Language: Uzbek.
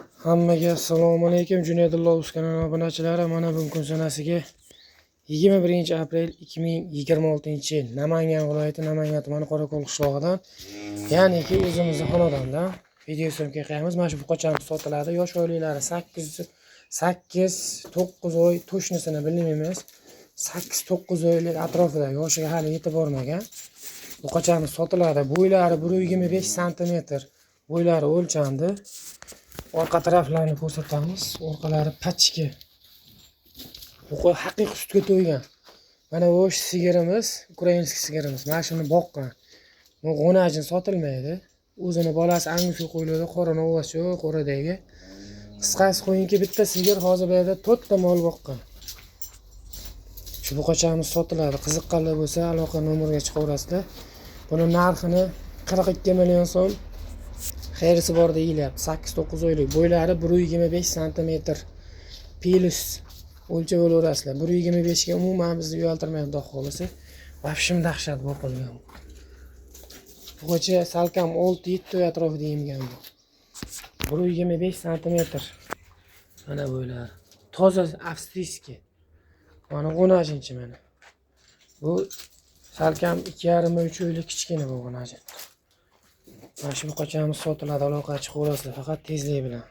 Hammaga assalomu alaykum. Junaydullo Uz kanali obunachilari. Mana bugun kun sanasiga 21-aprel 2026-yil Namangan viloyati Namangan tumani Qorako'l qishlog'idan, ya'niki o'zimizning xonadondan video syomka qilamiz. Mana shu buqachamiz sotiladi. Yosh oilalari 8-9 oy to'shnisini bilmaymiz. 8-9 oylik atrofida yoshiga hali yetib bormagan buqachamiz sotiladi. Bo'ylari 1.25 sm bo'ylari o'lchandi. Orqa taraflarini ko'rsatamiz. Orqalari pachki. Bu haqiqiy sutga to'ygan. Mana bu sigirimiz, ukrainskiy sigirimiz. Mana shuni boqqan. Bu g'onajin sotilmaydi. O'zini bolasi angus qo'yiladi, qorani ovasi yo'q, qo'radagi. Qisqasi qo'yinki bitta sigir hozir bu yerda 4 ta mol boqqan. Shu buqachamiz sotiladi. Qiziqqanlar bo'lsa aloqa nomeriga chiqaverasizlar. Buni narxini 42 million so'm xayrisi bor deyilyapti. 8-9 oylik. Bo'ylari 1.25 sm. Plus o'lchab olaverasizlar. 1.25 ga umuman bizni uyaltirmaydi xudo xolisi. Vafshim dahshat boqilgan. Buqacha salkam 6-7 oy atrofida yemgan bu. 1.25 sm. Mana bo'ylari. Toza avstriyskiy. Mana g'onajinchi mana. Bu salkam 2,5-3 oylik kichkina bu g'onajin. Mana shu buqachamiz sotiladi, aloqa chiqaverasizlar faqat tezlik bilan.